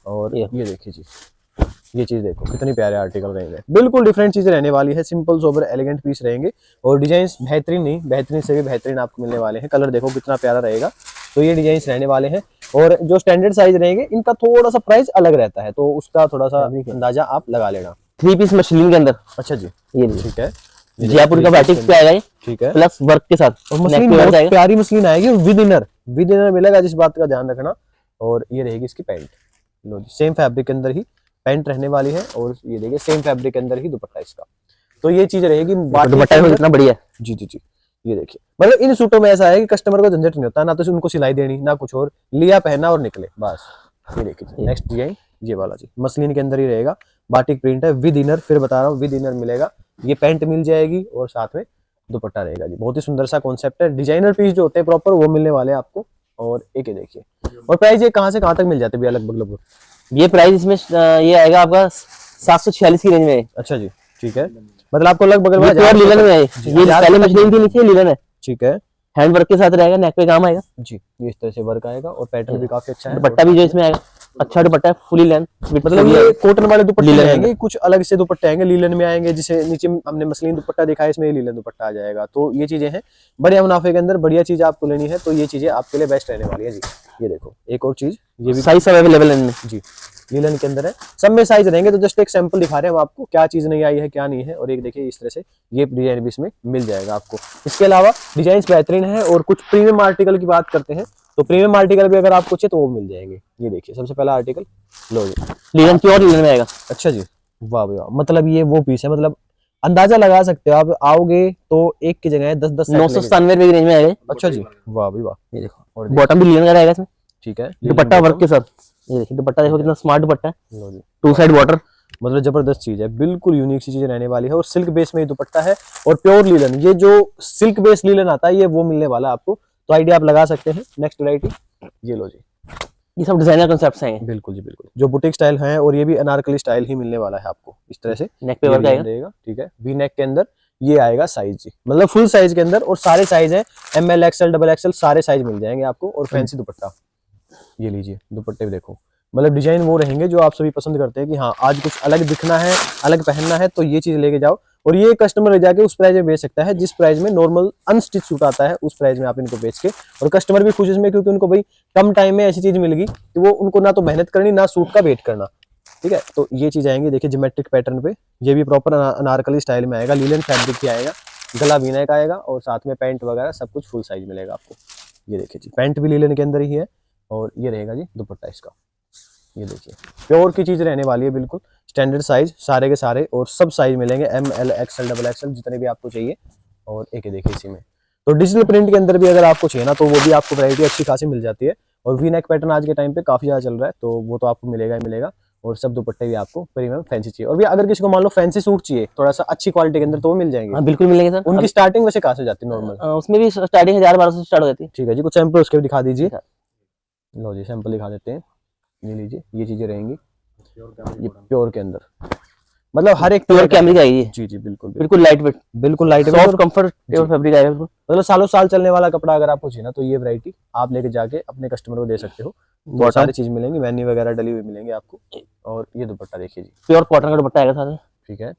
और ये देखिए जी, ये चीज देखो कितनी प्यारे आर्टिकल रहेंगे, बिल्कुल डिफरेंट चीजें रहने वाली है। सिंपल सोबर एलिगेंट पीस रहेंगे और डिजाइन बेहतरीन नहीं, बेहतरीन से भी बेहतरीन आपको मिलने वाले हैं। कलर देखो कितना प्यारा रहेगा। तो ये डिजाइन रहने वाले हैं और जो स्टैंडर्ड साइज रहेंगे इनका थोड़ा सा प्राइस अलग रहता है, तो उसका थोड़ा सा अंदाजा आप लगा लेना। 3 पीस मशीन के अंदर। अच्छा जी, ये ठीक है। जयपुर का बैटिक पे आएगा ये, ठीक है, प्लस वर्क के साथ। और मशीन बहुत प्यारी मशीन आएगी, विद इनर मिलेगा, जिस बात का ध्यान रखना। और ये रहेगी इसकी पैंट। लो जी, सेम फैब्रिक के अंदर ही पैंट रहने वाली है और ये देखिए सेम फैब्रिक के अंदर ही दुपट्टा इसका। तो ये चीज रहेगी। दुपट्टा भी कितना बढ़िया है। जी जी जी, ये देखिए मतलब इन सूटों में ऐसा है कि कस्टमर को झंझट नहीं होता, ना तो उनको सिलाई देनी ना कुछ और, लिया पहना और निकले बस। ये देखिए नेक्स्ट डिजाइन ये वाला जी, मसलिन के अंदर ही रहेगा, बाटिक प्रिंट है, विद इनर। फिर बता रहा हूँ विद इनर मिलेगा। ये पैंट मिल जाएगी और साथ में दुपट्टा रहेगा जी। बहुत ही सुंदर सा कॉन्सेप्ट है। डिजाइनर पीस जो होते हैं प्रॉपर वो मिलने वाले हैं आपको। और एक ये देखिए, और प्राइस ये कहाँ से कहाँ तक मिल जाते हैं लगभग? ये प्राइस इसमें ये आएगा आपका 746 की रेंज में। अच्छा जी, ठीक है, मतलब आपको लगभग लीलन में है। ये पहले मशीन के नीचे लीलन है। ठीक है, हैंड वर्क के साथ रहेगा, नेक पे काम आएगा जी। ये इस तरह से वर्क आएगा और पैटर्न भी काफी अच्छा है। दुपट्टा भी जो इसमें आएगा अच्छा दुपट्टा है, फुली लेंथ। मतलब ये कॉटन वाले दुपट्टे आएंगे, कुछ अलग से दुपट्टे आएंगे, लीलन में आएंगे। जिसे नीचे हमने मसलिन दुपट्टा दिखाया, इसमें लीलन दुपट्टा आ जाएगा। तो ये चीजें हैं बढ़िया मुनाफे के अंदर, बढ़िया चीज आपको लेनी है तो ये चीजें आपके लिए बेस्ट रहने वाली है जी। ये देखो एक और चीज, ये भी साइज सब अवेलेबल है इनमें जी, लीलन के अंदर है, सब में साइज रहेंगे। तो जस्ट एक सैंपल दिखा रहे हैं हम आपको, क्या चीज नहीं आई है क्या नहीं है। और एक देखिए इस तरह से ये डिजाइन भी इसमें मिल जाएगा आपको। इसके अलावा डिजाइन बेहतरीन है। और कुछ प्रीमियम आर्टिकल की बात करते हैं तो प्रीमियम आर्टिकल भी अगर आपको चाहिए तो वो मिल जाएंगे। ये देखिए सबसे पहला आर्टिकल लो जी, लीलन प्योर लीलन में आएगा। अच्छा जी, वाह वाह, मतलब ये वो पीस है, मतलब अंदाजा लगा सकते हो आप आओगे तो एक की जगह 10-10 997 की रेंज में आएगा। अच्छा जी, वाह भाई वाह। ये देखो, और बॉटम भी लीलन का रहेगा इसमें। ठीक है, दुपट्टा वर्क के साथ। ये देखिए दुपट्टा देखो कितना स्मार्ट दुपट्टा है, लो जी, 2 साइड बॉर्डर, मतलब जबरदस्त चीज है, बिल्कुल यूनिक सी चीज रहने वाली है। और सिल्क बेस में ये दुपट्टा है और प्योर लीलन, ये जो सिल्क बेस लीलन आता है ये वो मिलने वाला है आपको। तो आइडिया आप लगा सकते हैं। नेक्स्ट वैरायटी ये लो जी, ये सब डिजाइनर कॉन्सेप्ट्स हैं। बिल्कुल जी बिल्कुल, जो बुटीक स्टाइल है, और ये भी अनारकली स्टाइल ही मिलने वाला है आपको इस तरह से। नेक पे वर्क ये आएगा। रहेगा, ठीक है। वी नेक के अंदर ये आएगा साइज जी, मतलब फुल साइज के अंदर, और सारे साइज हैं ML XL XXL सारे साइज मिल जाएंगे आपको। और फैंसी दुपट्टा, ये लीजिए दुपट्टे भी देखो, मतलब डिजाइन वो रहेंगे जो आप सभी पसंद करते हैं कि हाँ आज कुछ अलग दिखना है, अलग पहनना है, तो ये चीज लेके जाओ। और ये कस्टमर ले जाके उस प्राइस में बेच सकता है जिस प्राइस में नॉर्मल अनस्टिच सूट आता है, उस प्राइस में आप इनको बेच के, और कस्टमर भी खुश इसमें, क्योंकि उनको भाई कम टाइम में ऐसी चीज मिल गई कि वो उनको ना तो मेहनत करनी, ना सूट का वेट करना, ठीक है। तो ये चीज आएंगी, देखिए ज्योमेट्रिक पैटर्न पे, ये भी प्रॉपर अनारकली स्टाइल में आएगा, लीलन फैब्रिक की आएगा, गला वीनेक आएगा, और साथ में पैंट वगैरह सब कुछ फुल साइज मिलेगा आपको। ये देखिए जी, पैंट भी लीलन के अंदर ही है, और ये रहेगा जी दुपट्टा इसका। ये देखिए प्योर की चीज रहने वाली है, बिल्कुल स्टैंडर्ड साइज सारे के सारे, और सब साइज मिलेंगे ML XL XXL जितने भी आपको चाहिए। और एक देखिए इसी में तो डिजिटल प्रिंट के अंदर भी अगर आपको चाहिए ना, तो वो भी आपको वैरायटी अच्छी खासी मिल जाती है। और वी नेक पैटर्न आज के टाइम पे काफी ज्यादा चल रहा है, तो वो तो आपको मिलेगा ही मिलेगा। और सब दुपट्टे भी आपको प्रीमियम फैंसी चाहिए, और भी अगर किसी को मान लो फैंसी सूट चाहिए थोड़ा सा अच्छी क्वालिटी के अंदर, तो वो मिल जाएंगे। हाँ बिल्कुल मिलेंगे सर। उनकी स्टार्टिंग वैसे कहाँ से जाती है नॉर्मल? उसमें भी स्टार्टिंग 1000-1200 से स्टार्ट हो जाती है। ठीक है जी, कुछ सैंपल उसके भी दिखा दीजिए। लो जी सैंपल दिखा देते हैं, ये लीजिए, ये चीजें रहेंगी ये प्योर के अंदर, मतलब हर एक प्योर कैमरिक आएगी। जी जी बिल्कुल बिल्कुल लाइट वेट, बिल्कुल light weight, soft comfortable fabric आएगा बिल्कुल। मतलब सालों साल चलने वाला कपड़ा अगर आपको चाहिए ना, तो ये वैरायटी आप लेके जाके अपने कस्टमर को दे सकते हो। बहुत सारी चीज मिलेंगी, मैनी वगैरह डली हुई मिलेंगी आपको। और ये दुपट्टा देखिए जी, प्योर कॉटन का दुपट्टा आएगा साथ में, ठीक है।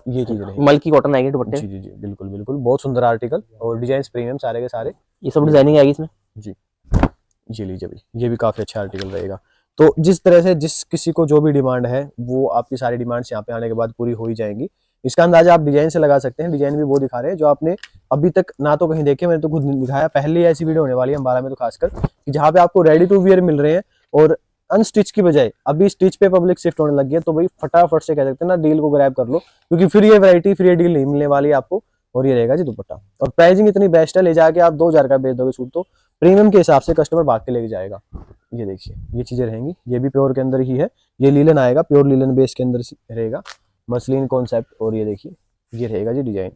ये चीज रहेगी, मल की कॉटन आएगी दुपट्टे। जी जी जी बिल्कुल बिल्कुल, बहुत सुंदर आर्टिकल, और डिजाइन प्रीमियम सारे के सारे। ये सब डिजाइनिंग आएगी इसमें जी, ये लीजिए भाई, ये भी काफी अच्छा आर्टिकल रहेगा। तो जिस तरह से जिस किसी को जो भी डिमांड है, वो आपकी सारी डिमांड्स यहाँ पे आने के बाद पूरी हो ही जाएंगी। इसका अंदाजा आप डिजाइन से लगा सकते हैं, डिजाइन भी वो दिखा रहे हैं जो आपने अभी तक ना तो कहीं देखे, मैंने तो खुद दिखाया, पहली ऐसी वीडियो होने वाली है अम्बाला में तो खासकर, कि जहाँ पे आपको रेडी टू वियर मिल रहे हैं, और अनस्टिच की बजाय अभी स्टिच पे पब्लिक शिफ्ट होने लगी है। तो भाई फटाफट से कह सकते हैं ना, डील को ग्रैब कर लो, क्योंकि फिर ये वैरायटी फिर ये डील नहीं मिलने वाली है आपको। और ये रहेगा जी दुपट्टा, और प्राइसिंग इतनी बेस्ट है, ले जाके आप 2000 का बेच दोगे सूट, तो प्रीमियम के हिसाब से कस्टमर भाग के लेके जाएगा। ये देखिए ये चीजें रहेंगी, ये भी प्योर के अंदर ही है, ये लीलन आएगा, प्योर लीलन बेस के अंदर रहेगा, मसलिन कॉन्सेप्ट। और ये देखिए ये रहेगा जी डिजाइन,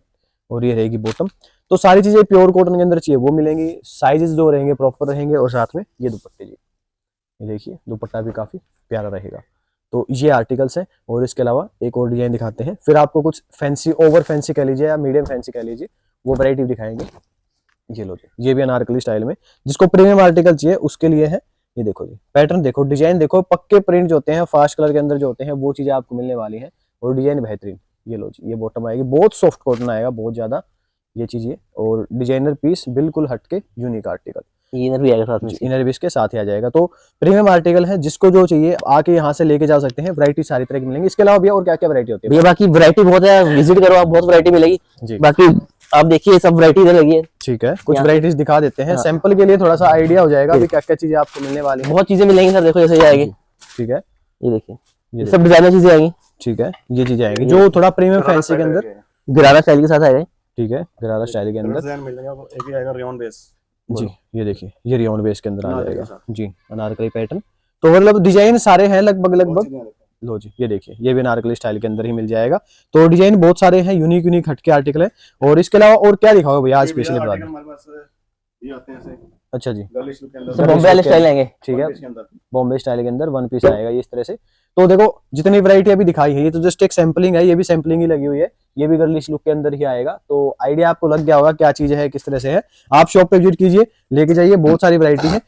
और ये रहेगी बॉटम। तो सारी चीजें प्योर कॉटन के अंदर चाहिए वो मिलेंगी, साइजेस जो रहेंगे प्रॉपर रहेंगे, और साथ में ये दुपट्टे जी, ये देखिए दुपट्टा भी काफी प्यारा रहेगा। तो ये आर्टिकल्स हैं, और इसके अलावा एक और डिजाइन दिखाते हैं, फिर आपको कुछ फैंसी ओवर फैंसी कह लीजिए या मीडियम फैंसी कह लीजिए, वो वैरायटी दिखाएंगे। ये लो जी, ये भी अनारकली स्टाइल में, जिसको प्रीमियम आर्टिकल चाहिए उसके लिए है। ये देखो जी, पैटर्न देखो, डिजाइन देखो, पक्के प्रिंट जो होते हैं फास्ट कलर के अंदर जो होते हैं, वो चीजें आपको मिलने वाली है, और डिजाइन बेहतरीन। ये लो जी, ये बॉटम आएगी, बहुत सॉफ्ट कॉटन आएगा, बहुत ज्यादा ये चीज ये, और डिजाइनर पीस बिल्कुल हटके यूनिक आर्टिकल, इनर भी आएगा साथ में, इनर भी इसके साथ ही आ जाएगा। तो प्रीमियम आर्टिकल है, जिसको जो चाहिए आके यहाँ से लेके जा सकते हैं, वैरायटी सारी तरह की मिलेंगी। इसके अलावा भैया और क्या क्या वैरायटी होती है? भैया बाकी वैरायटी बहुत है, विजिट करो आप, बहुत वैरायटी मिलेगी जी, बाकी आप देखिए सब वैरायटी इधर लगी है। ठीक है, कुछ वैरायटीज दिखा देते हैं सैंपल के लिए, थोड़ा सा आइडिया हो जाएगा कि क्या क्या चीजें आपको मिलने वाली है। बहुत चीजें मिलेंगी सर, देखो जैसे ये आएगी, ठीक है, ये देखिए ये सब डिजाइनर चीजें आएंगी, ठीक है, ये चीजें आएंगी जो थोड़ा प्रीमियम फैंसी के अंदर, गरारा स्टाइल के साथ आएगा। ठीक है, गरारा स्टाइल के अंदर डिजाइन मिल जाएगा आपको, एक ही आएगा रेयन बेस। जी, ये देखिए ये रियोन बेस के अंदर आ जाएगा जी, अनारकली पैटर्न। तो मतलब डिजाइन सारे हैं लगभग। लो जी, ये देखिए ये भी अनारकली स्टाइल के अंदर ही मिल जाएगा। तो डिजाइन बहुत सारे हैं, यूनिक यूनिक हटके आर्टिकल है। और इसके अलावा और क्या दिखाओगे भैया आज स्पेशली बता दें? हमारे पास ये आते हैं ऐसे अच्छा जी, गर्लिश लुक के अंदर, सब बॉम्बे वाले स्टाइल आएंगे, ठीक है, के अंदर बॉम्बे स्टाइल के अंदर वन पीस आएगा ये इस तरह से। तो देखो जितनी वैरायटी अभी दिखाई है, ये तो जस्ट एक सैंपलिंग है, ये भी सैंपलिंग ही लगी हुई है, ये भी गर्लिश लुक के अंदर ही आएगा। तो आइडिया आपको लग गया होगा क्या चीज है, किस तरह से है। आप शॉप पे विजिट कीजिए, लेके जाइए, बहुत सारी वैरायटी है।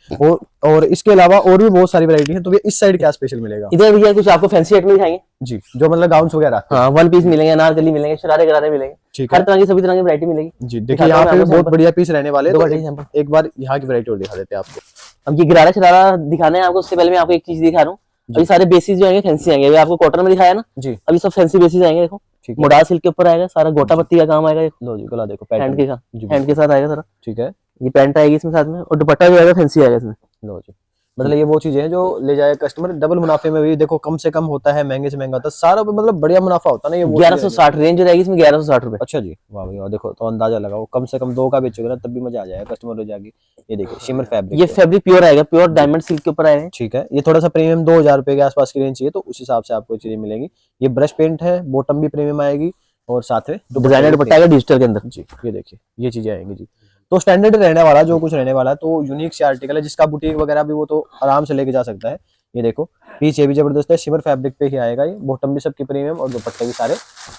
और इसके अलावा और भी बहुत सारी वैरायटी है। तो भैया इस साइड क्या स्पेशल मिलेगा? इधर भैया कुछ आपको फैंसी आइटम दिखाएंगे जी, जो मतलब गाउन्स वगैरह। हाँ, वन पीस मिलेंगे, अनारकली मिलेंगे, शरारे गरारे मिलेंगे, ठीक हर है तरह की सभी तरह की वैरायटी मिलेगी। जी, देखिए यहाँ पे भी बहुत बढ़िया पीस रहने वाले हैं। दो तो वैरायटी सैंपल। एक बार यहाँ की वैरायटी और दिखा देते हैं आपको। अब ये गरारा शरारा दिखाने हैं आपको, उससे पहले मैं आपको एक चीज दिखा रहा हूँ। अभी सारे बेसिस जो आएंगे फैंसी आएंगे, अभी आपको कॉटन में दिखाया ना, जी, अभी सब फैंसी बेसिस आएंगे। देखो ठीक है, मोडाल सिल्क के ऊपर आएगा, सारा गोटा पत्ती का काम आएगा, लो जी गला देखो, हैंड पैटर्न के साथ, जी, हैंड के साथ आएगा सारा। ठीक है, ये पैंट आएगी इसमें साथ में, और दुपट्टा भी आएगा फैंसी आएगा इसमें। लो जी, मतलब ये वो चीजें हैं जो ले जाए कस्टमर डबल मुनाफे में भी। देखो कम से कम होता है, महंगे से महंगा होता है, सारा मतलब बढ़िया मुनाफा होता है ना। ये वो 1160 रेंज रहेगी इसमें, 1160 रुपए। अच्छा जी, वाह भाई वाह, देखो तो अंदाजा लगाओ, कम से कम 2 का बेचोगे ना तब भी मजा आ जाएगा कस्टमर हो जाएगी। ये देखिए शिमर फैब्रिक, ये फैब्रिक प्योर आएगा, प्योर डायमंड सिल्क के ऊपर आएगा। ठीक है, ये थोड़ा सा प्रीमियम 2000 रुपए के आसपास की रेंज चाहिए, तो उस हिसाब से आपको चीजें मिलेंगी। ये ब्रश पेंट है, बॉटम भी प्रीमियम आएगी, और साथ में डिजाइनर दुपट्टा आएगा डिजिटल के अंदर। जी, ये देखिए ये चीजें आएंगी जी। तो स्टैंडर्ड रहने वाला जो कुछ रहने वाला है, तो यूनिक से आर्टिकल है, जिसका बुटीक वगैरह भी वो तो आराम से लेके जा सकता है। ये देखो पीस ये भी जबरदस्त है, शिमर फैब्रिक पे ही आएगा ये, बॉटम भी सबकी प्रीमियम और दुपट्टे भी सारे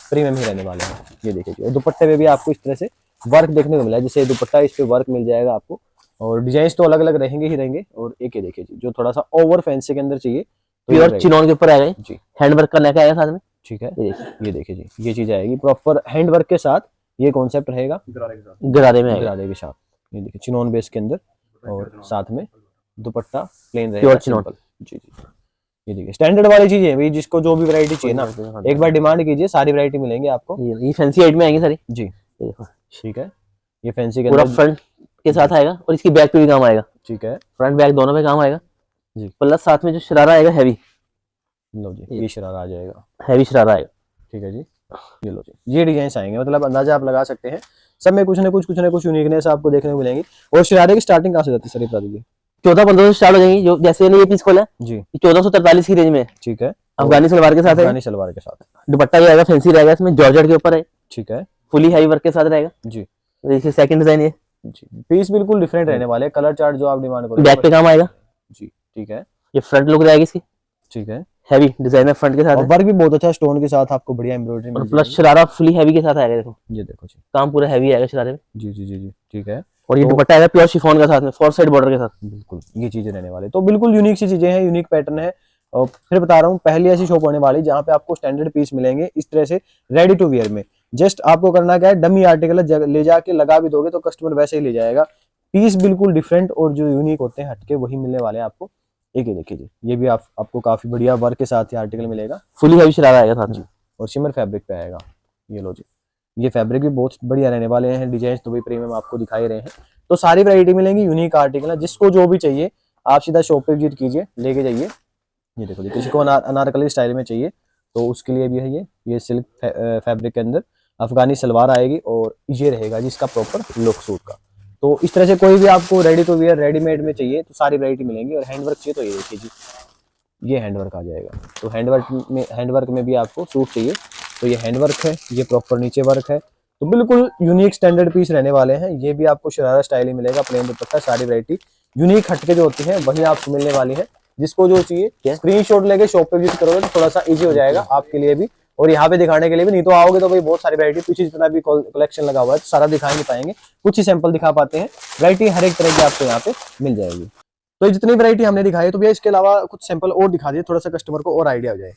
प्रीमियम ही रहने वाले हैं। ये देखिए जी, और दुपट्टे में भी आपको इस तरह से वर्क देखने को मिला है, जैसे दुपट्टा इस पे वर्क मिल जाएगा आपको, और डिजाइन तो अलग अलग रहेंगे ही रहेंगे। और एक ये देखिए जी, जो थोड़ा सा ओवर फैंसी के अंदर चाहिए तो ये प्योर रहेगा। चिनॉन के ऊपर आएगा, जी हैंडवर्क का नेक आएगा साथ में। ठीक है, ये देखिए जी, ये चीज आएगी प्रॉपर हैंड वर्क के साथ, ये कॉन्सेप्ट रहेगा गरारे के साथ। गरारे में आएगा, गरारे के साथ। ये देखिए चिनॉन बेस के अंदर, और साथ में दुपट्टा प्लेन रहेगा प्योर चिनॉन। सिंपल। जी जी, ये देखिए स्टैंडर्ड वाली चीजें हैं भाई, जिसको जो भी वैरायटी चाहिए ना एक बार डिमांड कीजिए, सारी वैरायटी मिलेंगी आपको। ये फैंसी आइट में आएंगे सारी। जी ये देखो ठीक है, ये फैंसी के पूरा अंदर। फ्रंट के साथ आएगा और इसकी बैक पे भी काम आएगा, ठीक है फ्रंट बैक दोनों पे काम आएगा जी। प्लस साथ में जो शरारा आएगा हैवी, लो जी, ये शरारा आ जाएगा। हैवी शरारा आएगा। ठीक है जी, ये लो जी, ये डिजाइन आएंगे, मतलब अंदाजा आप लगा सकते हैं, सब में कुछ ना कुछ यूनिकनेस आपको देखने को मिलेंगी। और शरारे की स्टार्टिंग कहाँ से जाती है सर, ये बता दीजिए। 14-15 से स्टार्ट हो जाएंगी, जो जैसे ये पीस खोला है जी ये 1443 की रेंज में है। ठीक है, अफगानी सलवार के साथ है, अफगानी सलवार के साथ। दुपट्टा भी आएगा फैंसी रहेगा, इसमें जॉर्जेट के ऊपर है, ठीक है फुली हैवी वर्क के साथ रहेगा। जी देखिए सेकंड डिजाइन ये जी, पीस बिल्कुल डिफरेंट रहने वाले, कलर चार्ट जो आप डिमांड करोगे। बैक पे काम आएगा, जी ठीक है, ये फ्रंट लुक रहेगी इसकी, ठीक है, हैवी डिजाइनर फ्रंट के साथ और है, वर्क भी बहुत अच्छा स्टोन के साथ आपको बढ़िया एम्ब्रॉयडरी और मिल प्लस शरारा फुली हैवी के साथ आएगा। देखो जाएगी। ये देखो जी काम पूरा हैवी आएगा शरारे में, जी जी जी जी, ठीक है, और ये तो- दुपट्टा आएगा प्योर शिफॉन का साथ में, 4 साइड बॉर्डर के साथ। बिल्कुल ये चीजें रहने वाले, तो बिल्कुल यूनिक सी चीजें हैं, यूनिक पैटर्न है। और फिर बता रहा हूँ, पहली ऐसी शॉप होने वाली जहाँ पे आपको स्टैंडर्ड पीस मिलेंगे इस तरह से रेडी टू वियर में। जस्ट आपको करना क्या है, डमी आर्टिकल ले जाके लगा भी दोगे तो कस्टमर वैसे ही ले जाएगा। पीस बिल्कुल डिफरेंट और जो यूनिक होते हैं हटके वही मिलने वाले हैं आपको। एक ये देखिए जी, ये भी आपको काफी बढ़िया वर्क के साथ ही आर्टिकल मिलेगा, फुली हैवी शरारा आएगा साथ में, और शिमर फैब्रिक पे आएगा। ये लो जी, ये फैब्रिक भी बहुत बढ़िया रहने वाले हैं, डिजाइन तो भी प्रीमियम आपको दिखाई रहे हैं। तो सारी वैरायटी मिलेंगी, यूनिक आर्टिकल है, जिसको जो भी चाहिए आप सीधा शॉप पे विजिट कीजिए, लेके जाइए। ये देखो जी, किसी को अनारकली स्टाइल में चाहिए तो उसके लिए भी है ये सिल्क फैब्रिक के अंदर अफगानी सलवार आएगी, और ये रहेगा जिसका प्रॉपर लुक सूट का। तो इस तरह से कोई भी आपको रेडी टू वियर रेडीमेड में चाहिए तो सारी वैरायटी मिलेंगी। और हैंडवर्क चाहिए तो ये देखिए जी, ये हैंडवर्क आ जाएगा। तो हैंडवर्क में भी आपको सूट चाहिए तो ये हैंडवर्क है, ये प्रॉपर नीचे वर्क है, तो बिल्कुल यूनिक स्टैंडर्ड पीस रहने वाले हैं। ये भी आपको शरारा स्टाइल ही मिलेगा, प्लेन दुपट्टा, सारी वैरायटी यूनिक हटके जो होती है वही आपको मिलने वाली है। जिसको जो चाहिए स्क्रीनशॉट लेके शॉप पे विजिट करोगे तो थोड़ा सा इजी हो जाएगा आपके लिए भी, और यहाँ पे दिखाने के लिए भी। नहीं तो आओगे तो भाई बहुत सारी वैरायटी, पीछे जितना भी कलेक्शन लगा हुआ है तो सारा दिखा नहीं पाएंगे, कुछ ही सैंपल दिखा पाते हैं। वैरायटी हर एक तरह की आपको यहाँ पे मिल जाएगी। तो ये जितनी वैरायटी हमने दिखाई है, तो भैया इसके अलावा कुछ सैंपल और दिखा दिए, थोड़ा सा कस्टमर को और आइडिया हो जाए।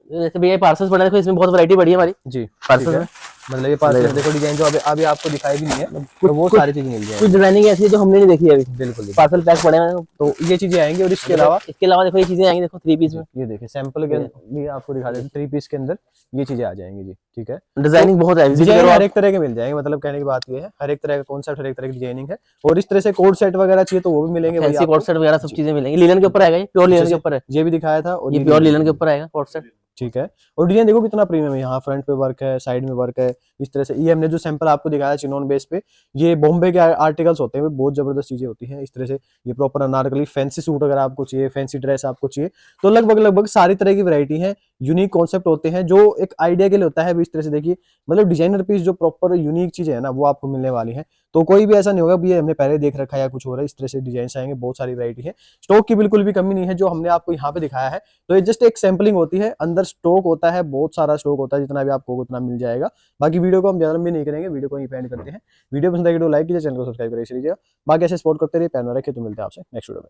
जैसे भैया पार्सल्स पड़े, देखो इसमें बहुत वैरायटी बढ़ी है हमारी जी पार्सल में। मतलब ये पार्सल देखो, डिजाइन जो अभी आपको दिखाई भी नहीं है, तो वो सारी चीजें मिल जाएगी। कुछ डिजाइनिंग ऐसी है जो हमने नहीं देखी है अभी, बिल्कुल पार्सल पैक पड़े हैं। तो ये चीजें आएंगी, और इसके अलावा देखो ये चीजें आएंगी, देखो 3 पीस में ये देखिए सैंपल के भी आपको दिखा देते हैं, 3 पीस के अंदर ये चीजें आ जाएंगी जी। ठीक है, डिजाइनिंग बहुत है, डिजाइन हर एक तरह के मिल जाएंगे, मतलब कहने की बात ये है हर एक तरह का कॉन्सेप्ट, हर एक तरह की डिजाइनिंग है। और इस तरह से कोड सेट वगैरह चाहिए तो वो भी मिलेंगे भाई फैंसी आपको। कोट सेट वगैरह सब चीजें मिलेंगी। लिनन के ऊपर आएगा, ये प्योर लिनन के ऊपर है, ये भी दिखाया था, और ये प्योर लिनन के ऊपर आएगा कोट सेट। ठीक है, और डिजाइन देखो कितना प्रीमियम है, यहाँ फ्रंट पे वर्क है, साइड में वर्क है, इस तरह से। ये हमने जो सैंपल आपको दिखाया चिनॉन बेस पे, ये बॉम्बे के आर्टिकल्स होते हैं, बहुत जबरदस्त चीजें होती हैं। इस तरह से ये प्रॉपर अनारकली फैंसी सूट अगर आपको चाहिए, फैंसी ड्रेस आपको चाहिए, तो लगभग सारी तरह की वैरायटी है। यूनिक कॉन्सेप्ट होते हैं जो एक आइडिया के लिए होता है। अभी इस तरह से देखिए, मतलब डिजाइनर पीस जो प्रॉपर यूनिक चीजें है ना, वो आपको मिलने वाली है। तो कोई भी ऐसा नहीं होगा भी ये हमने पहले देख रखा है या कुछ हो रहा है। इस तरह से डिजाइन आएंगे, बहुत सारी वैरायटी है, स्टॉक की बिल्कुल भी कमी नहीं है जो हमने आपको यहाँ पे दिखाया है। तो ये जस्ट एक सैम्पलिंग होती है, अंदर स्टॉक होता है, बहुत सारा स्टॉक होता है, जितना भी आपको उतना मिल जाएगा। बाकी वीडियो को हम ज्यादा भी नहीं करेंगे, वीडियो को ही एंड करते हैं। वीडियो पसंद आएगी तो लाइक कीजिए, चैनल को सब्सक्राइब करिए। बाकी ऐसे सपोर्ट करते रहिए, प्यार में रखिए। तो मिलते हैं आपसे नेक्स्ट वीडियो में।